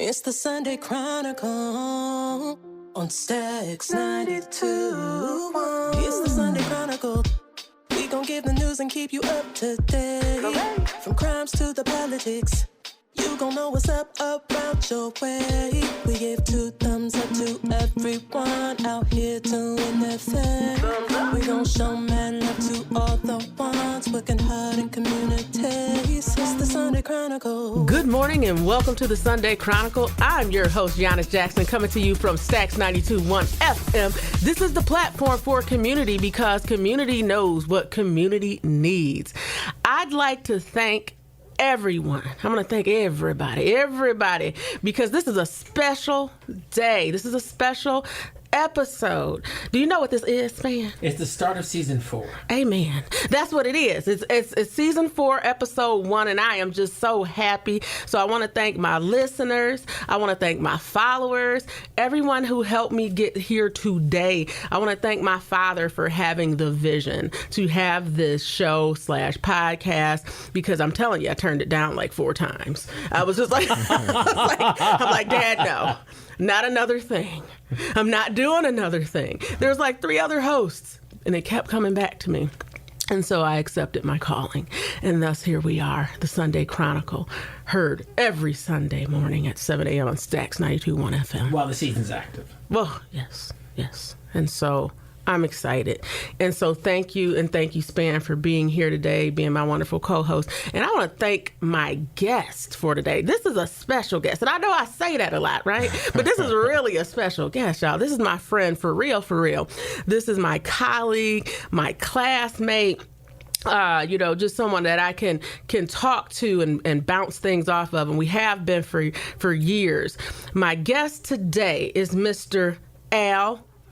It's the Sunday Chronicle on Stacks 92. It's the Sunday Chronicle. We gon' give the news and keep you up to date. From crimes to the politics, you gon' know what's up around your way. We give 2 thumbs up to everyone out here doing their thing. We gon' show mad love to all the ones working hard in communities. It's the Sunday Chronicle. Good morning and welcome to the Sunday Chronicle. I'm your host, Yanice Jackson, coming to you from Stacks 92.1 FM. This is the platform for community because community knows what community needs. I'd like to thank everyone. I'm going to thank everybody, because this is a special day. This is a special episode. Do you know what this is, man? It's the start of season 4. Amen. That's what it is. It's season 4, episode 1, and I am just so happy. So I want to thank my listeners. I want to thank my followers, everyone who helped me get here today. I want to thank my father for having the vision to have this show / podcast, because I'm telling you, I turned it down like 4 times. I was just like, I'm like, Dad, no. Not another thing. I'm not doing another thing. There's like 3 other hosts, and they kept coming back to me. And so I accepted my calling. And thus here we are, the Sunday Chronicle, heard every Sunday morning at 7 a.m. on Stacks 92.1 FM. While the season's active. Well, yes. And so I'm excited. And so thank you, Span, for being here today, being my wonderful co-host. And I want to thank my guest for today. This is a special guest. And I know I say that a lot, right? But this is really a special guest, y'all. This is my friend, for real. This is my colleague, my classmate. Just someone that I can talk to and bounce things off of. And we have been for years. My guest today is Mr.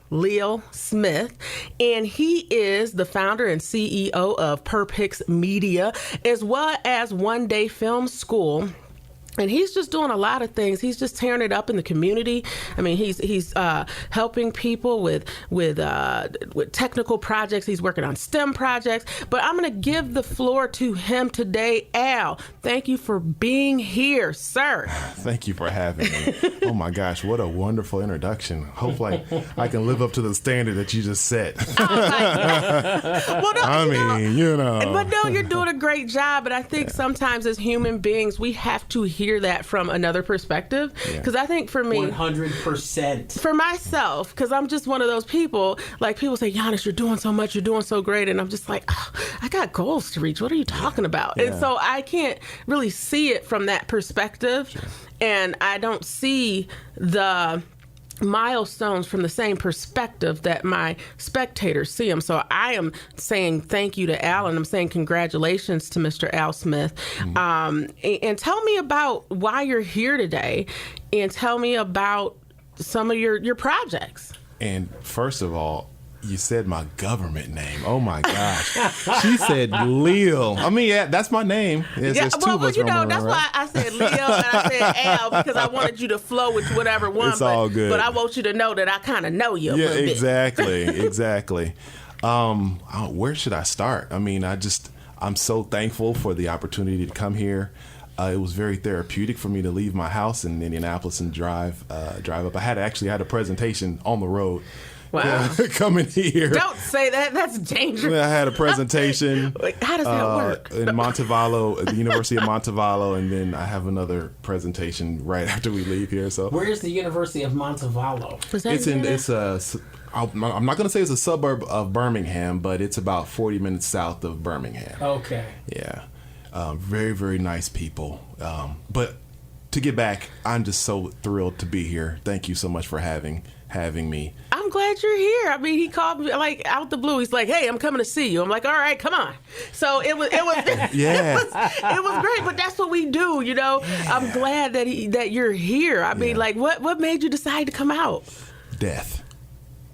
Leal Smith, and he is the founder and CEO of Purpix Media, as well as One Day Film Skool. And he's just doing a lot of things. He's just tearing it up in the community. I mean, he's helping people with technical projects. He's working on STEM projects. But I'm going to give the floor to him today. Al, thank you for being here, sir. Thank you for having me. Oh my gosh, what a wonderful introduction. Hopefully I can live up to the standard that you just set. But no, you're doing a great job. And I think sometimes as human beings, we have to hear that from another perspective, because I think for me 100% for myself, because I'm just one of those people, like people say, Yanice, you're doing so much, you're doing so great, and I'm just like, I got goals to reach, what are you talking about? And so I can't really see it from that perspective. And I don't see the milestones from the same perspective that my spectators see them. So I am saying thank you to Al, and I'm saying congratulations to Mr. Al Smith. And tell me about why you're here today, and tell me about some of your projects. And first of all, you said my government name. Oh my gosh. She said Leal. I mean, that's my name. There's 2 of us. That's why I said Leo and I said Al, because I wanted you to flow with whatever one. It's all good. But I want you to know that I kind of know you a little bit. Exactly. Where should I start? I mean, I'm so thankful for the opportunity to come here. It was very therapeutic for me to leave my house in Indianapolis and drive up. I had a presentation on the road. Wow. Coming here. Don't say that. That's dangerous. I had a presentation. How does that work? In Montevallo, at the University of Montevallo, and then I have another presentation right after we leave here. So, where is the University of Montevallo? I'm not going to say it's a suburb of Birmingham, but it's about 40 minutes south of Birmingham. Okay. Yeah. Very, very nice people. But to get back, I'm just so thrilled to be here. Thank you so much for having me. I'm glad you're here. I mean, he called me like out the blue. He's like, "Hey, I'm coming to see you." I'm like, "All right, come on." So it was yeah. it was great. But that's what we do, you know. Yeah. I'm glad that you're here. I mean, like, what made you decide to come out? Death.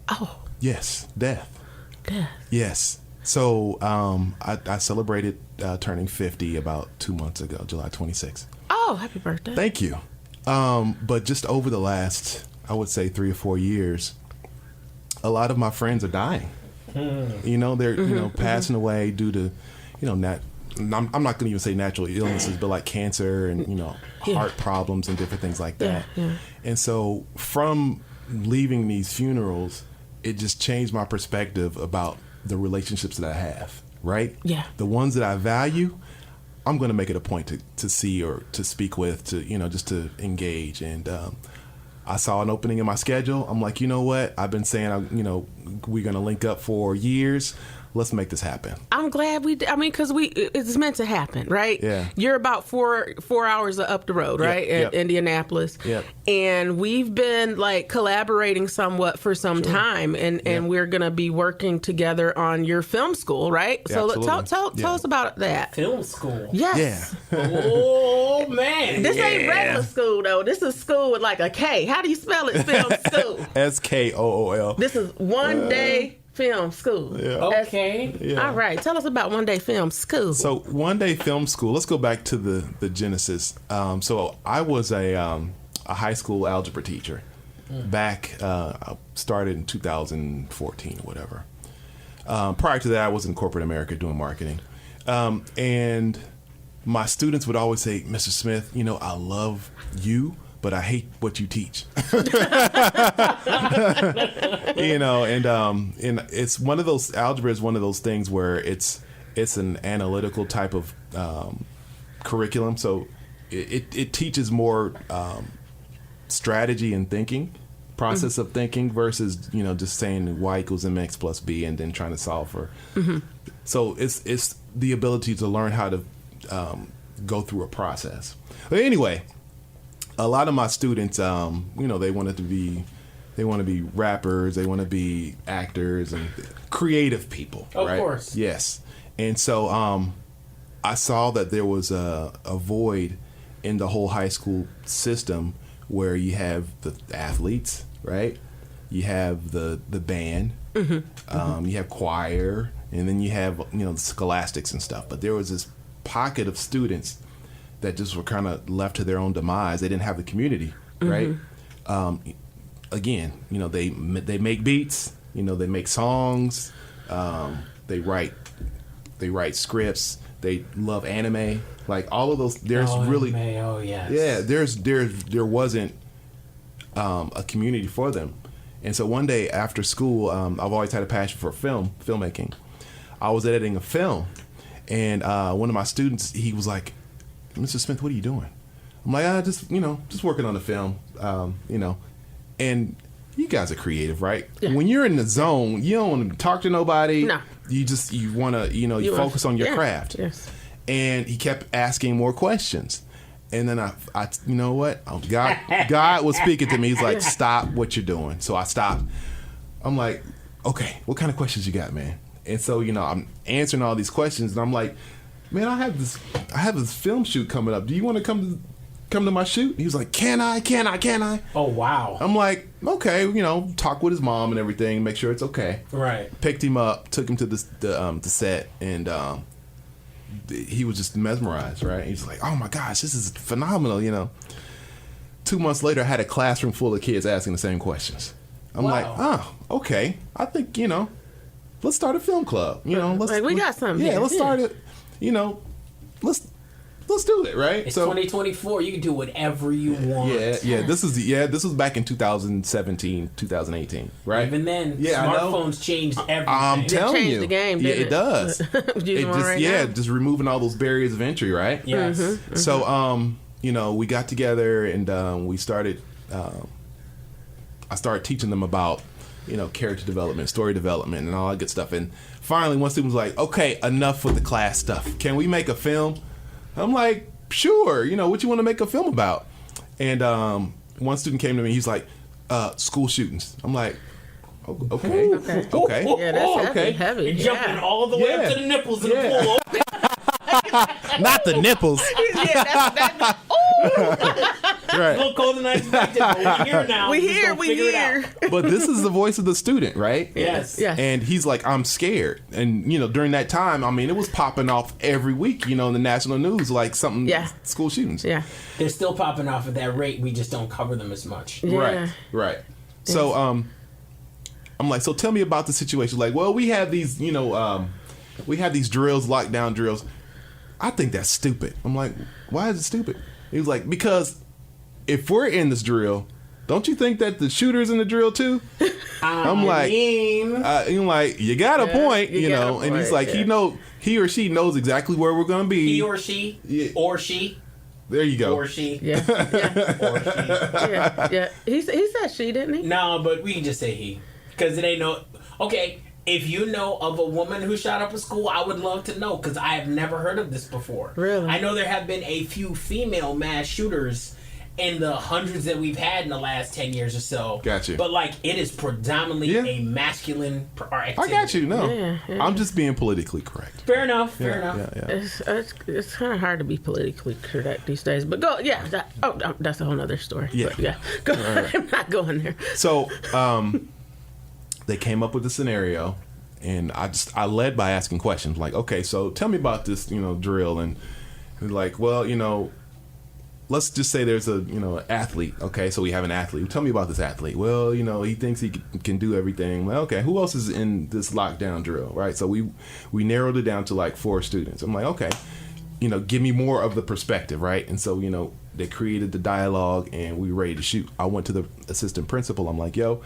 Oh. Yes, death. Death. Yes. So I celebrated turning 50 about 2 months ago, July 26th. Oh, happy birthday! Thank you. But just over the last, I would say 3 or 4 years, a lot of my friends are dying. You know, they're passing away due to, I'm not going to even say natural illnesses, but like cancer and, heart problems and different things like that. Yeah. And so from leaving these funerals, it just changed my perspective about the relationships that I have, right? Yeah. The ones that I value, I'm going to make it a point to see or to speak with, to, just to engage. And I saw an opening in my schedule. I'm like, you know what? I've been saying, we're going to link up for years. Let's make this happen. I'm glad we did. I mean, because it's meant to happen, right? Yeah. You're about four hours up the road, right? Yep. In Indianapolis. Yep. And we've been like collaborating somewhat for some time, and we're going to be working together on your film school, right? Yeah, So absolutely. tell us about that. Film school. Yes. Yeah. Oh, man. This ain't regular school, though. This is school with like a K. How do you spell it, film school? SKOOL. This is One Day Film Skool. Yeah. Okay. Yeah. All right. Tell us about One Day Film Skool. So One Day Film Skool. Let's go back to the genesis. So I was a high school algebra teacher back. I started in 2014 or whatever. Prior to that, I was in corporate America doing marketing, and my students would always say, "Mr. Smith, I love you, but I hate what you teach." And it's one of those, algebra is one of those things where it's an analytical type of curriculum. So it teaches more strategy and thinking, process of thinking versus, just saying y equals mx plus b and then trying to solve for. So it's the ability to learn how to go through a process. But anyway, a lot of my students, they want to be rappers, they want to be actors and creative people, right? Of course. Yes. And so I saw that there was a void in the whole high school system where you have the athletes, right? You have the band, you have choir, and then you have, the scholastics and stuff. But there was this pocket of students that just were kind of left to their own demise. They didn't have the community, right? Again, they make beats, they make songs, they write scripts, they love anime, like all of those. There's really, anime, oh yes, yeah. There wasn't a community for them, and so one day after school, I've always had a passion for filmmaking. I was editing a film, and one of my students, he was like, "Mr. Smith, what are you doing?" I'm like, just working on the film, And you guys are creative, right? Yeah. When you're in the zone, you don't want to talk to nobody. No. You want to, you focus on your craft. Yes. And he kept asking more questions. And then I you know what? God was speaking to me. He's like, stop what you're doing. So I stopped. I'm like, okay, what kind of questions you got, man? And so, I'm answering all these questions, and I'm like, man, I have this film shoot coming up. Do you want to come to my shoot? He was like, can I? Oh, wow. I'm like, okay, talk with his mom and everything, make sure it's okay. Right. Picked him up, took him to the set, and he was just mesmerized, right? He's like, oh my gosh, this is phenomenal, 2 months later, I had a classroom full of kids asking the same questions. I'm like, oh, okay. I think, let's start a film club. We got something. Yeah, let's start it. Let's do it, right? It's 2024. You can do whatever you want. Yeah. This was back in 2017, 2018, right? Even then, yeah, smartphones changed everything. I'm telling you, the game, it does. Just removing all those barriers of entry, right? Yes. So, we got together and we started. I started teaching them about, character development, story development, and all that good stuff. And finally, one student was like, "Okay, enough with the class stuff. Can we make a film?" I'm like, "Sure. What you want to make a film about?" And one student came to me. He's like, "School shootings." I'm like, "Okay. Yeah, that's heavy. You're jumping all the way up to the nipples in the pool. Not the nipples." Right. A little colder than I expected, but we're here now. We here. But this is the voice of the student, right? Yes. And he's like, I'm scared. And, during that time, it was popping off every week, in the national news, like something, school shootings. Yeah. They're still popping off at that rate. We just don't cover them as much. Yeah. Right. So, I'm like, so tell me about the situation. Like, well, we have these, we have these drills, lockdown drills. I think that's stupid. I'm like, why is it stupid? He was like, because if we're in this drill, don't you think that the shooter's in the drill too? I'm like, you got a point, you know. And he's like, he or she knows exactly where we're gonna be. He or she, or she. There you go. Or she. Yeah. Or she. Yeah. He said she, didn't he? No, but we can just say he. Because it ain't no... Okay, if you know of a woman who shot up a school, I would love to know, because I have never heard of this before. Really? I know there have been a few female mass shooters in the hundreds that we've had in the last 10 years or so. Gotcha. But, like, it is predominantly a masculine activity. I got you. No. Yeah. I'm just being politically correct. Fair enough. Fair enough. Yeah. It's kind of hard to be politically correct these days. But go, that's a whole other story. Yeah. But go. Right. I'm not going there. So, they came up with the scenario, and I led by asking questions like, okay, so tell me about this, drill. And like, well, let's just say there's an athlete. Okay, so we have an athlete. Tell me about this athlete. Well, he thinks he can do everything. Well, okay, who else is in this lockdown drill, right? So we narrowed it down to like 4 students. I'm like, okay, give me more of the perspective, right? And so, they created the dialogue, and we were ready to shoot. I went to the assistant principal. I'm like, yo,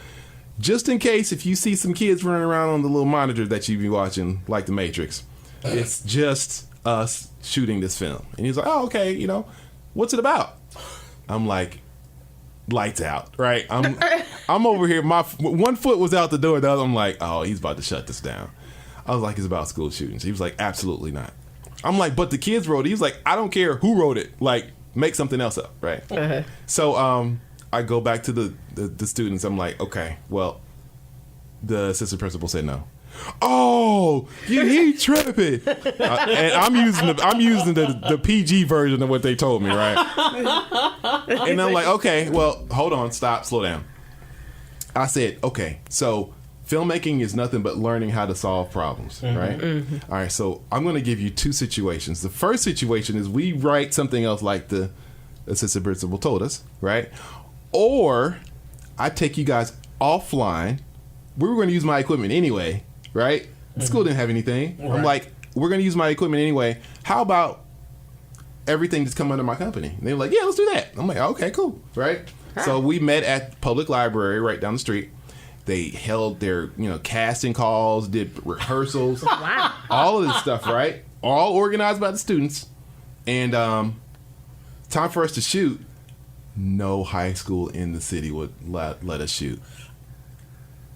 just in case if you see some kids running around on the little monitor that you be watching, like The Matrix, it's just us shooting this film. And he's like, oh, okay, what's it about? I'm like, lights out, right? I'm over here. My one foot was out the door. The other, I'm like, oh, he's about to shut this down. I was like, it's about school shootings. He was like, absolutely not. I'm like, but the kids wrote it. He was like, I don't care who wrote it. Like, make something else up, right? Uh-huh. So I go back to the students. I'm like, okay, well, the assistant principal said no. Oh, he tripping. And I'm using the PG version of what they told me, right? And I'm like, okay, well, hold on, stop, slow down. I said, okay, so filmmaking is nothing but learning how to solve problems, right? Mm-hmm. All right, so I'm going to give you 2 situations. The first situation is we write something else like the assistant principal told us, right? Or I take you guys offline. We were going to use my equipment anyway, right? The school didn't have anything. Right. I'm like, we're going to use my equipment anyway. How about everything just come under my company? And they were like, yeah, let's do that. I'm like, okay, cool, right? So we met at public library right down the street. They held their, casting calls, did rehearsals, all of this stuff, right? All organized by the students. And time for us to shoot. No high school in the city would let us shoot.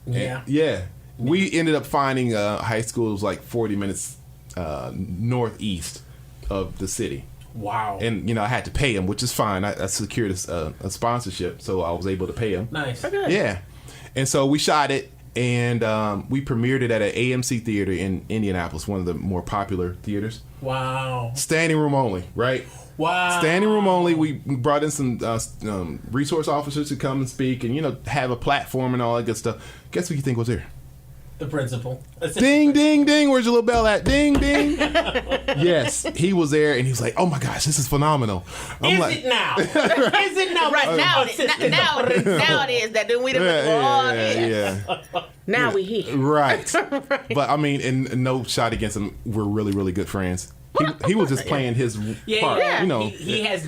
Yeah. We ended up finding high school was like 40 minutes northeast of the city. Wow. And, I had to pay him, which is fine. I secured a sponsorship, so I was able to pay him. Nice. Okay. Yeah. And so we shot it, and we premiered it at an AMC theater in Indianapolis, one of the more popular theaters. Wow. Standing room only, right? Wow. Standing room only. We brought in some resource officers to come and speak and, have a platform and all that good stuff. Guess what you think was there? The principal. Ding, ding, ding. Where's your little bell at? Ding, ding. Yes, he was there, and he was like, "Oh my gosh, this is phenomenal." I'm is like, it now? Is it now? Right now it is that then we done Now we here. Right. But I mean, and no shot against him. We're really, really good friends. He was just playing his part. Yeah. He has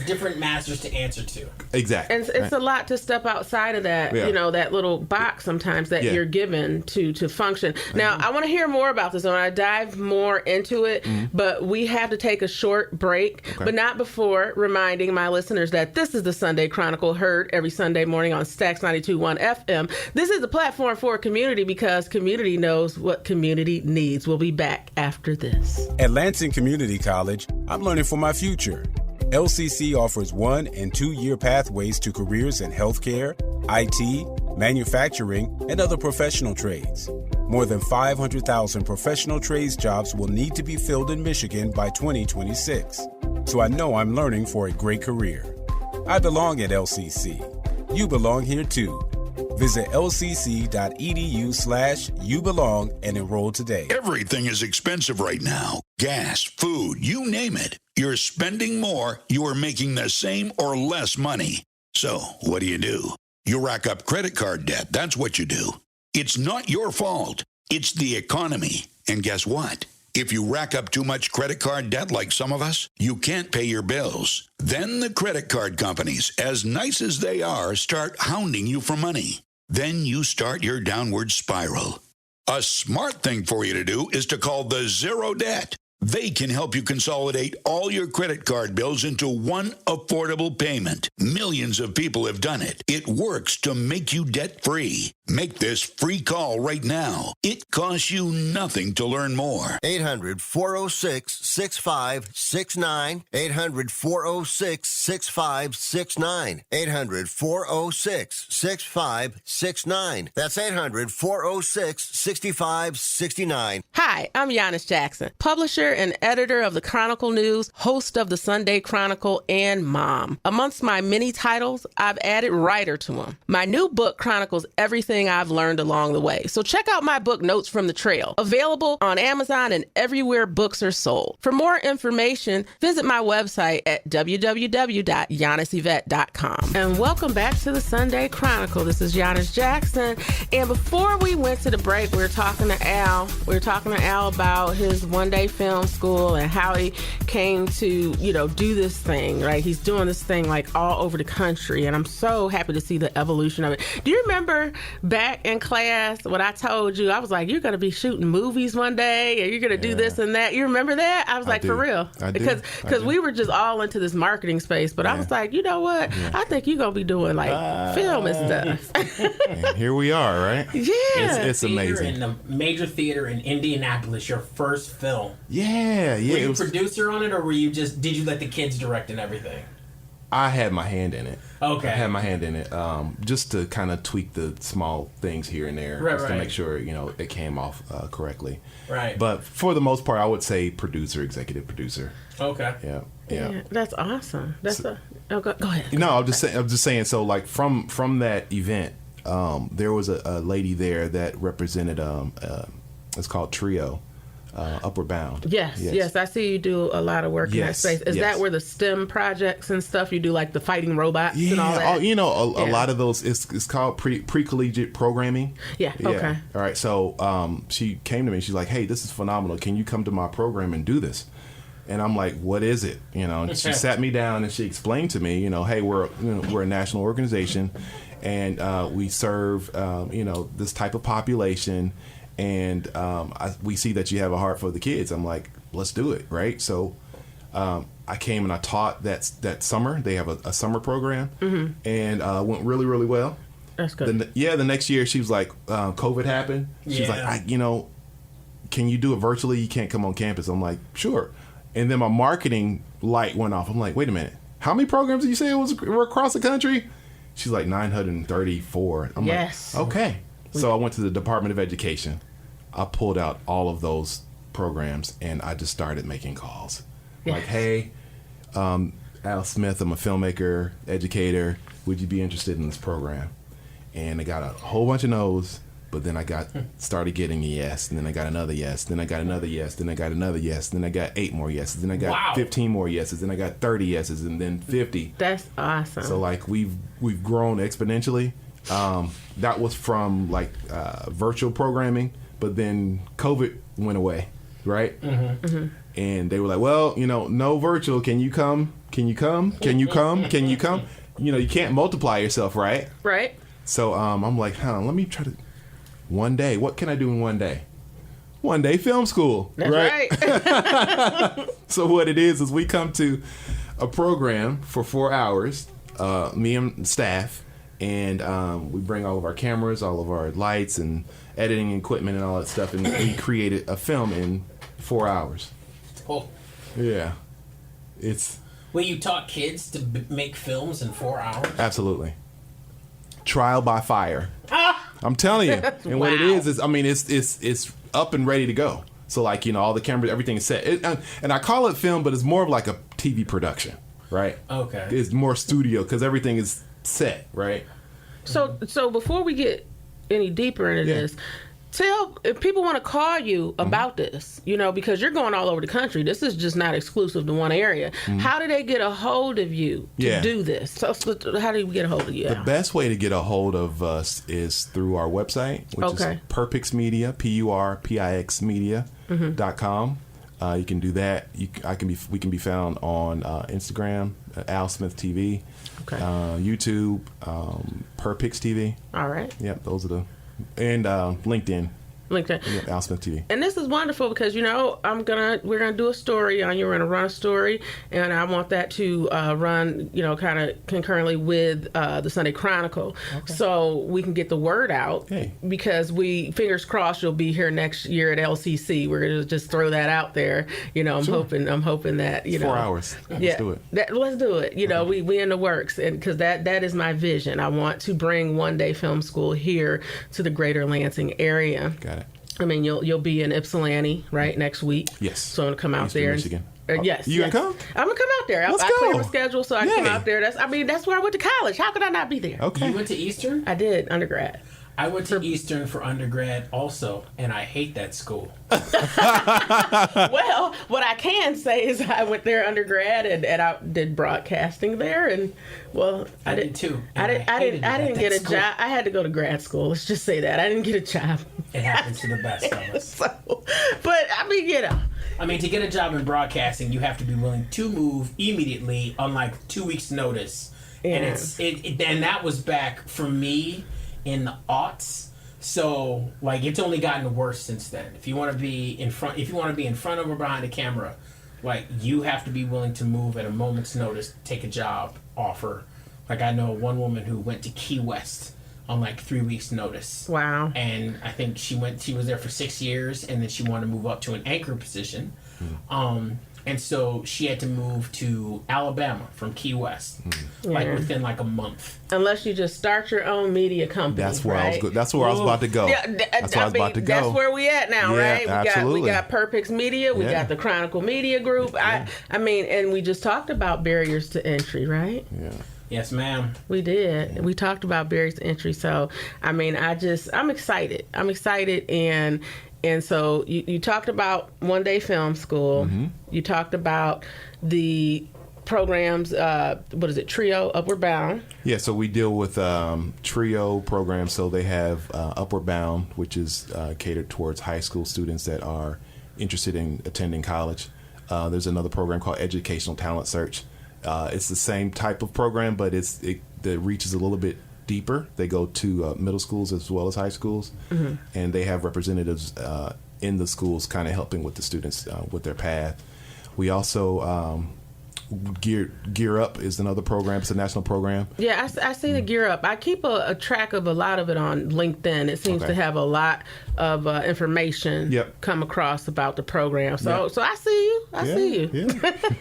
different masters to answer to. Exactly. And it's a lot to step outside of that, that little box sometimes that you're given to function. Now, I want to hear more about this. I want to dive more into it, but we have to take a short break, but not before reminding my listeners that this is the Sunday Chronicle, heard every Sunday morning on Stax 92.1 FM. This is a platform for community because community knows what community needs. We'll be back after this. At Lansing Community College, I'm learning for my future. LCC offers 1- and 2-year pathways to careers in healthcare, IT, manufacturing, and other professional trades. More than 500,000 professional trades jobs will need to be filled in Michigan by 2026. So I know I'm learning for a great career. I belong at LCC. You belong here too. Visit lcc.edu/youbelong and enroll today. Everything is expensive right now. Gas, food, you name it. You're spending more, you are making the same or less money. So, what do? You rack up credit card debt. That's what you do. It's not your fault. It's the economy. And guess what? If you rack up too much credit card debt like some of us, you can't pay your bills. Then the credit card companies, as nice as they are, start hounding you for money. Then you start your downward spiral. A smart thing for you to do is to call the Zero Debt. They can help you consolidate all your credit card bills into one affordable payment. Millions of people have done it. It works to make you debt-free. Make this free call right now. It costs you nothing to learn more. 800-406-6569. 800-406-6569. 800-406-6569. That's 800-406-6569. Hi, I'm Yanice Jackson, publisher and editor of the Chronicle News, host of the Sunday Chronicle, and mom. Amongst my many titles, I've added writer to them. My new book chronicles everything I've learned along the way. So check out my book, Notes from the Trail, available on Amazon and everywhere books are sold. For more information, visit my website at www.yaniceyvette.com. And welcome back to the Sunday Chronicle. This is Yanice Jackson. And before we went to the break, we were talking to Al. We were talking to Al about his One Day Film Skool and how he came to, do this thing, right? He's doing this thing like all over the country. And I'm so happy to see the evolution of it. Do you remember back in class when I told you, I was like, you're going to be shooting movies one day and you're going to do this and that? You remember that? I was like, for real. Because we were just all into this marketing space. But I was like, you know what? I think you're going to be doing like film and stuff. And here we are, right? Yeah. It's amazing. In the major theater in Indianapolis, your first film. Yeah. Were you producer on it, or did you let the kids direct and everything? I had my hand in it. Okay. I had my hand in it, just to kind of tweak the small things here and there, to make sure it came off correctly. Right. But for the most part, I would say producer, executive producer. Okay. Yeah. That's awesome. Go ahead. No, I'm just saying. So like from that event, there was a lady there that represented it's called Trio. Upward Bound. Yes. I see you do a lot of work in that space. Is that where the STEM projects and stuff, you do like the fighting robots and all that? A lot of those, it's called pre-collegiate programming. Yeah, okay. All right, so she came to me, she's like, hey, this is phenomenal. Can you come to my program and do this? And I'm like, what is it? And she sat me down and she explained to me, hey, we're a national organization and we serve, this type of population. And we see that you have a heart for the kids. I'm like, let's do it, right? So I came and I taught that summer. They have a summer program, and went really, really well. That's good. The next year she was like, COVID happened. She's like, can you do it virtually? You can't come on campus. I'm like, sure. And then my marketing light went off. I'm like, wait a minute. How many programs did you say were across the country? She's like 934. I'm like, okay. So I went to the Department of Education. I pulled out all of those programs and I just started making calls. Like, hey, Leal Smith, I'm a filmmaker, educator. Would you be interested in this program? And I got a whole bunch of no's, but then I started getting a yes, and then I got another yes, then I got another yes, then I got another yes, then I got 8 more yeses, then I got 15 more yeses, then I got 30 yeses, and then 50. That's awesome. So like we've grown exponentially. That was from like virtual programming, but then COVID went away, right? And they were like, well, no virtual. Can you come? Can you come? Can you come? Can you come? You can't multiply yourself, right? Right. So I'm like, let me try to. One day, what can I do in one day? One Day Film Skool. That's right. So what it is we come to a program for 4 hours, me and staff, and we bring all of our cameras, all of our lights and editing equipment and all that stuff, and we created a film in 4 hours. Oh. Yeah. Well, you taught kids to make films in 4 hours? Absolutely. Trial by fire. I'm telling you. And what it is it's up and ready to go. So like, all the cameras, everything is set. And I call it film, but it's more of like a TV production, right? Okay. It's more studio because everything is set, right? So before we get any deeper into this, tell if people want to call you about this, because you're going all over the country. This is just not exclusive to one area. How do they get a hold of you to do this? So how do we get a hold of you? The best way to get a hold of us is through our website, which is Purpix Media, PURPIX Media.com. You can do that. We can be found on Instagram, Leal Smith TV, YouTube, Perpix TV. All right. Yep, those are and LinkedIn. LinkedIn. Yep, Leal Smith TV. And this is wonderful because we're gonna do a story on you. We're gonna run a story, and I want that to run kind of concurrently with the Sunday Chronicle, so we can get the word out. Hey. Because fingers crossed you'll be here next year at LCC. We're gonna just throw that out there. I'm hoping that 4 hours. Let's do it. Let's do it. We in the works, and because that is my vision. I want to bring One Day Film Skool here to the greater Lansing area. Got it. I mean, you'll be in Ypsilanti, right, next week? Yes. So I'm going to come out Eastern there. Michigan. Yes. You gonna come? I'm going to come out there. Let's I go. cleared my schedule so I can come Yay. out there. That's where I went to college. How could I not be there? Okay. You went to Eastern? I did, undergrad. I went to Eastern for undergrad also, and I hate that school. Well, what I can say is I went there undergrad and I did broadcasting there, and I did too. I didn't get a job. I had to go to grad school. Let's just say that I didn't get a job. It happens to the best of us. So, but I mean, to get a job in broadcasting, you have to be willing to move immediately on like 2 weeks' notice, and and that was back for me in the aughts. So like it's only gotten worse since then. If you want to be in front or behind the camera, like you have to be willing to move at a moment's notice, take a job offer. Like I know one woman who went to Key West on like 3 weeks notice. Wow. And I think she was there for 6 years, and then she wanted to move up to an anchor position. And so she had to move to Alabama from Key West, within like a month. Unless you just start your own media company. That's where right? That's where I was about to go. Yeah, that's where I was about to go. That's where we at now, Yeah, right? absolutely. We got Perpix Media. We got the Chronicle Media Group. Yeah. I mean, and we just talked about barriers to entry, right? Yeah. Yes, ma'am. We did. Yeah. We talked about barriers to entry. So, I mean, I'm excited. And so you talked about One Day Film Skool. Mm-hmm. You talked about the programs, Trio, Upward Bound? Yeah, so we deal with Trio programs. So they have Upward Bound, which is catered towards high school students that are interested in attending college. There's another program called Educational Talent Search. It's the same type of program, but the reach is a little bit deeper. They go to middle schools as well as high schools, and they have representatives in the schools kind of helping with the students with their path. We also Gear Up is another program. It's a national program. Yeah, I see the Gear Up. I keep a track of a lot of it on LinkedIn. It seems to have a lot of information come across about the program. So I see you. I see you.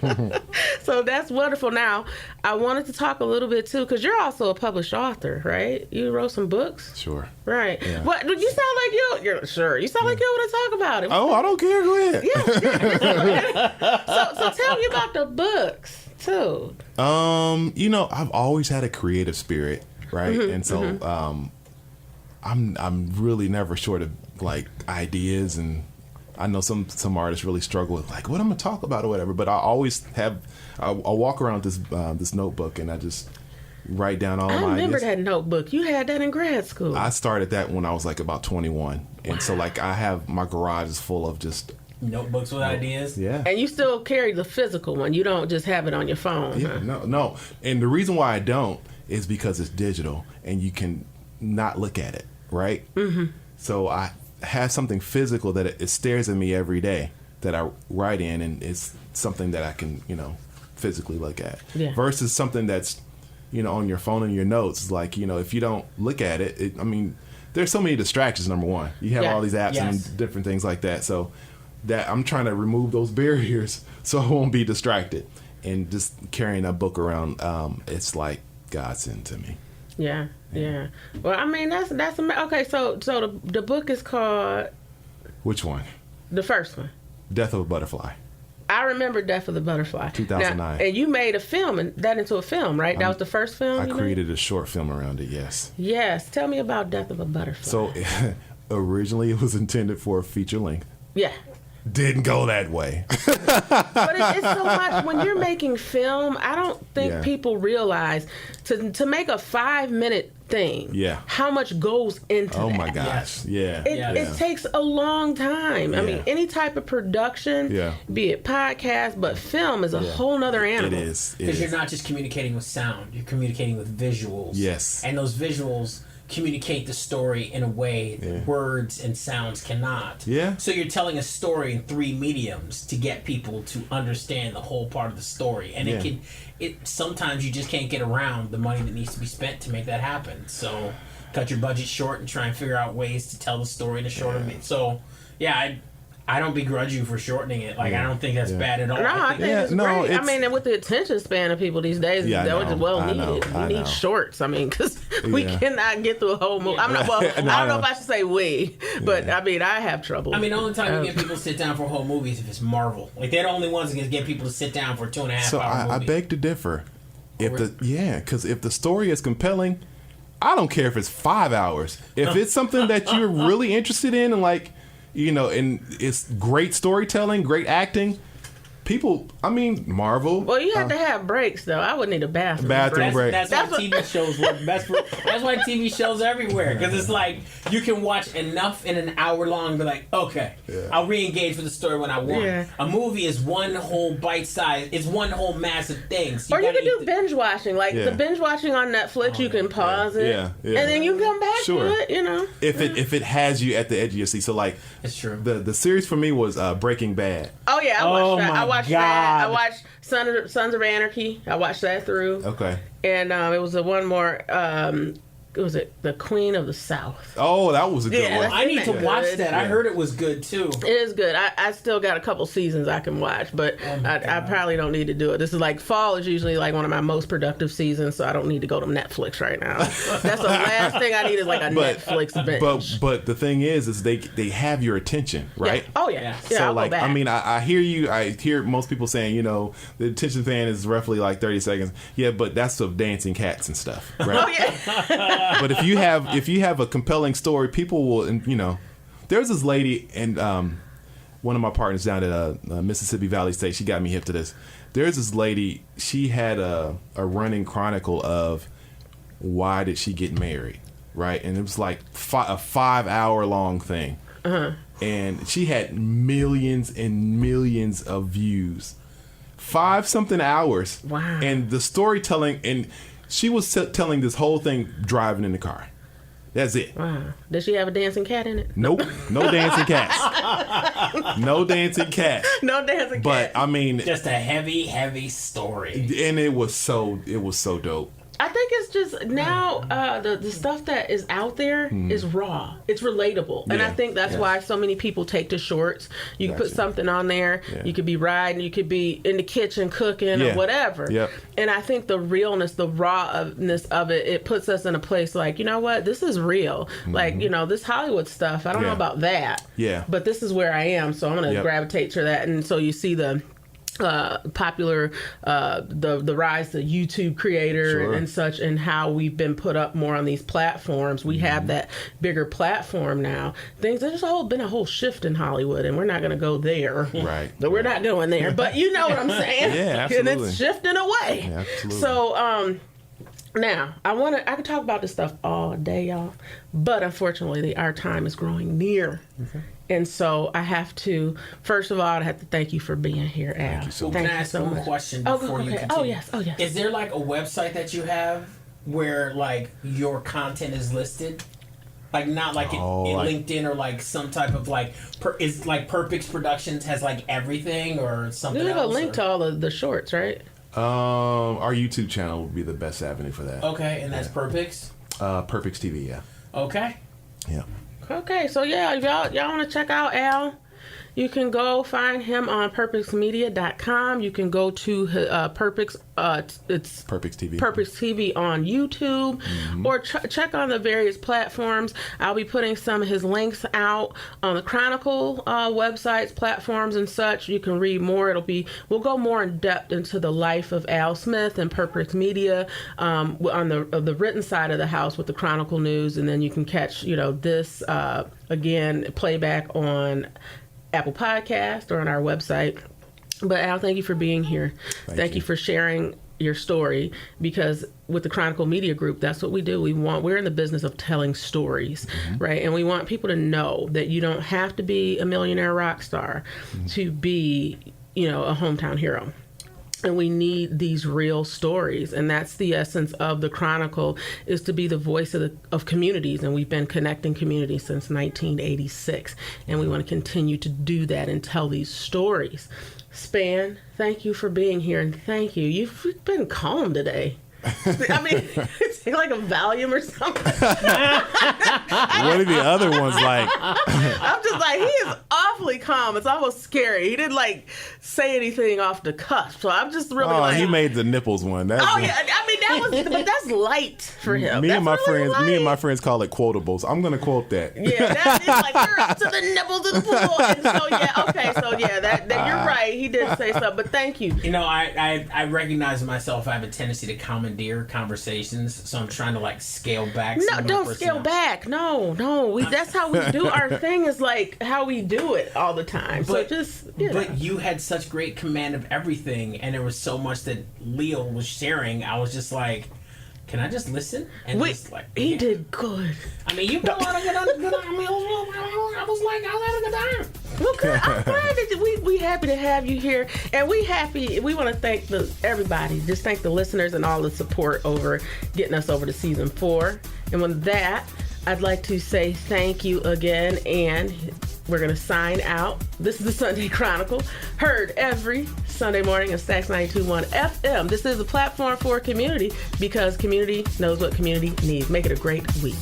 Yeah. So that's wonderful. Now, I wanted to talk a little bit, too, because you're also a published author, right? You wrote some books? Sure. Right. Yeah. What? You sound like you're sure. You sound like you want to talk about it. Oh, I don't care. Go ahead. Yeah. So tell me about the books, too. I've always had a creative spirit, right? And so I'm really never short of like ideas, and I know some artists really struggle with like what I'm gonna talk about or whatever, but I always have I walk around with this notebook and I just write down all my ideas. I remember that notebook. You had that in grad school. I started that when I was like about 21, and so like I have my garage is full of just notebooks with ideas. Yeah. And you still carry the physical one. You don't just have it on your phone. Yeah, no. And the reason why I don't is because it's digital and you can not look at it, right? Mm-hmm. So I have something physical that it stares at me every day that I write in, and it's something that I can, physically look at. Yeah. Versus something that's, on your phone and your notes. Like, if you don't look at it, there's so many distractions, number one. You have all these apps and different things like that. So that I'm trying to remove those barriers so I won't be distracted. And just carrying a book around, it's like godsend to me. Yeah. Well, that's okay. So the book is called. Which one? The first one. Death of a Butterfly. I remember Death of the Butterfly. 2009. Now, and you made a film into a film, right? That was the first film. I created a short film around it. Yes. Yes. Tell me about Death of a Butterfly. So originally it was intended for a feature length. Yeah. didn't go that way. But it's so much when you're making film. I don't think people realize to make a 5-minute thing. Yeah. How much goes into that? Oh my gosh. Yeah. It takes a long time. I mean, any type of production, be it podcast, but film is a whole nother animal. It is. Because you're not just communicating with sound, you're communicating with visuals. Yes. And those visuals communicate the story in a way that words and sounds cannot. Yeah. So you're telling a story in 3 mediums to get people to understand the whole part of the story. And it sometimes you just can't get around the money that needs to be spent to make that happen. So cut your budget short and try and figure out ways to tell the story in a shorter So I don't begrudge you for shortening it. Like, I don't think that's bad at all. No, I think it's great. I mean, and with the attention span of people these days, that was well needed. We need shorts. I mean, because we cannot get through a whole movie. I'm not. Well, I don't know if I should say we, but I mean, I have trouble. I mean, the only time you get people to sit down for a whole movie is if it's Marvel. Like, they're the only ones that can get people to sit down for a 2.5 hour movie. I beg to differ. Because if the story is compelling, I don't care if it's 5 hours. If it's something that you're really interested in and like, and it's great storytelling, great acting. People, I mean, Marvel. Well, you have to have breaks, though. I would need a bathroom break. That's why TV shows work best. That's why TV shows are everywhere. Because it's like, you can watch enough in an hour long and be like, okay, I'll re-engage with the story when I want. Yeah. A movie is one whole bite size. It's one whole massive thing. So you can do binge watching. Like the binge watching on Netflix, you can pause it. And then you come back to it, If it has you at the edge of your seat. So, like, it's true. The series for me was Breaking Bad. Oh, yeah. I watched that. I watched Sons of Anarchy. I watched that through. Okay. And it was one more. Was it The Queen of the South? Oh, that was a good one. I need to watch that. I heard it was good too. It is good. I still got a couple seasons I can watch, but I probably don't need to do it. This is like fall is usually like one of my most productive seasons, so I don't need to go to Netflix right now. That's the last thing I need is like a Netflix binge. But the thing is they have your attention, right? Yeah. Oh yeah. So I'll like, go back. I mean, I hear you. I hear most people saying, the attention span is roughly like 30 seconds. Yeah, but that's of dancing cats and stuff, right? Oh yeah. But if you have a compelling story, people will, there's this lady, and one of my partners down at Mississippi Valley State, she got me hip to this. There's this lady, she had a running chronicle of why did she get married, right? And it was like a 5-hour long thing. Uh-huh. And she had millions and millions of views. 5-something hours. Wow. And the storytelling, and she was telling this whole thing driving in the car. That's it. Wow. Does she have a dancing cat in it? Nope. No dancing cats. No dancing cats. No dancing but, cats. I mean, just a heavy, heavy story. And it was so dope. I think it's just now the stuff that is out there is raw. It's relatable. And I think that's why so many people take to shorts. You can put something on there. Yeah. You could be riding. You could be in the kitchen cooking or whatever. Yep. And I think the realness, the rawness of it, it puts us in a place like, you know what? This is real. Mm-hmm. Like, this Hollywood stuff, I don't know about that. Yeah. But this is where I am. So I'm going to gravitate to that. And so you see the popular the rise of YouTube creator and such, and how we've been put up more on these platforms. We have that bigger platform now. There's been a whole shift in Hollywood, and we're not going to go there. Right. But we're not going there. But you know what I'm saying? Yeah, absolutely. And it's shifting away. Yeah, absolutely. So now I could talk about this stuff all day, y'all. But unfortunately, our time is growing near. Okay. And so I have to, first of all, I have to thank you for being here, Al. Thank you so much. Can I ask one question before you continue? Oh, yes. Is there like a website that you have where like your content is listed? Like not like in LinkedIn or like some type of like, is like Perpix Productions has like everything or something else? There's a link to all of the shorts, right? Our YouTube channel would be the best avenue for that. Okay, and that's Perpix? Perpix TV, yeah. Okay. Yeah. Okay, so if y'all want to check out Al, you can go find him on purpixmedia.com. You can go to Perpix. It's Perpix TV. Perpix TV on YouTube, or check on the various platforms. I'll be putting some of his links out on the Chronicle websites, platforms, and such. You can read more. We'll go more in depth into the life of Al Smith and Perpix Media on the written side of the house with the Chronicle News, and then you can catch this again playback on Apple Podcast or on our website. But Al, thank you for being here. Thank you for sharing your story, because with the Chronicle Media Group, that's what we do. We're in the business of telling stories, right? And we want people to know that you don't have to be a millionaire rock star to be, a hometown hero. And we need these real stories. And that's the essence of the Chronicle, is to be the voice of communities. And we've been connecting communities since 1986. And we want to continue to do that and tell these stories. Span, thank you for being here, and thank you. You've been calm today. I mean, it's like a Valium or something. What are the other ones like? I'm just like, he is awfully calm. It's almost scary. He didn't say anything off the cuff. So I'm just really he made the nipples one. Yeah. I mean, but that's light for him. Me and my friends call it quotables. I'm gonna quote that. Yeah, that's you're up to the nipples of the pool. And that you're right. He did say something, but thank you. I recognize myself. I have a tendency to commandeer conversations, so I'm trying to scale back. No, don't scale back. No. That's how we do our thing. Is how we do it all the time. But you had such great command of everything, and there was so much that Leal was sharing. I was just like, can I just listen? And he did good. I mean, you got a lot of good. I was like, I was having a good time. Well, good. I'm glad that we happy to have you here, and we want to thank everybody. Just thank the listeners and all the support over getting us over to season 4. And with that, I'd like to say thank you again, and we're going to sign out. This is the Sunday Chronicle, heard every Sunday morning at Stax 92.1 FM. This is a platform for community, because community knows what community needs. Make it a great week.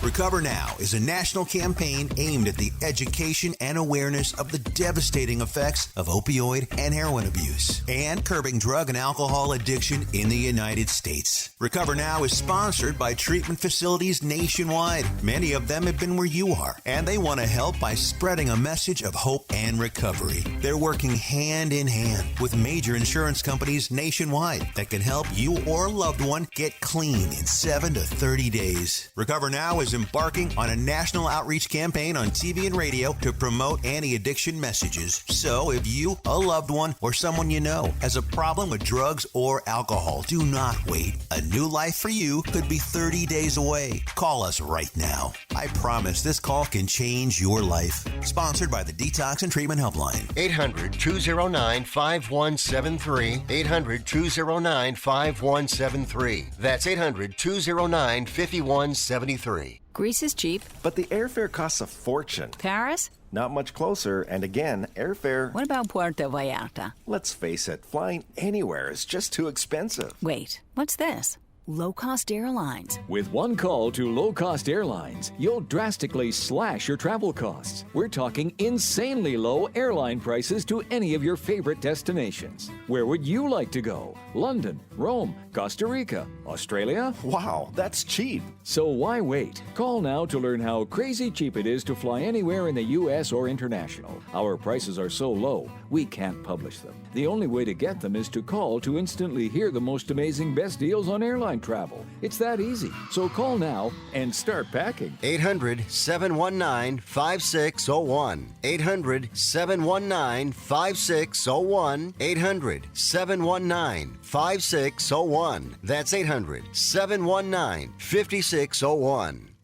Recover Now is a national campaign aimed at the education and awareness of the devastating effects of opioid and heroin abuse and curbing drug and alcohol addiction in the United States. Recover Now is sponsored by treatment facilities nationwide. Many of them have been where you are, and they want to help by spreading a message of hope and recovery. They're working hand in hand with major insurance companies nationwide that can help you or a loved one get clean in 7 to 30 days. Recover Now is embarking on a national outreach campaign on TV and radio to promote anti-addiction messages. So if you, a loved one, or someone you know has a problem with drugs or alcohol, do not wait. A new life for you could be 30 days away. Call us right now. I promise this call can change your life. Sponsored by the Detox and Treatment Helpline. 800-209-5173. 800-209-5173. That's 800-209-5173. Greece is cheap. But the airfare costs a fortune. Paris? Not much closer, and again, airfare... What about Puerto Vallarta? Let's face it, flying anywhere is just too expensive. Wait, what's this? Low-cost airlines. With one call to low-cost airlines, you'll drastically slash your travel costs. We're talking insanely low airline prices to any of your favorite destinations. Where would you like to go? London, Rome, Costa Rica, Australia? Wow, that's cheap. So why wait? Call now to learn how crazy cheap it is to fly anywhere in the U.S. or international. Our prices are so low, we can't publish them. The only way to get them is to call to instantly hear the most amazing best deals on airline travel. It's that easy. So call now and start packing. 800-719-5601. 800-719-5601. 800-719-5601. That's 800-719-5601.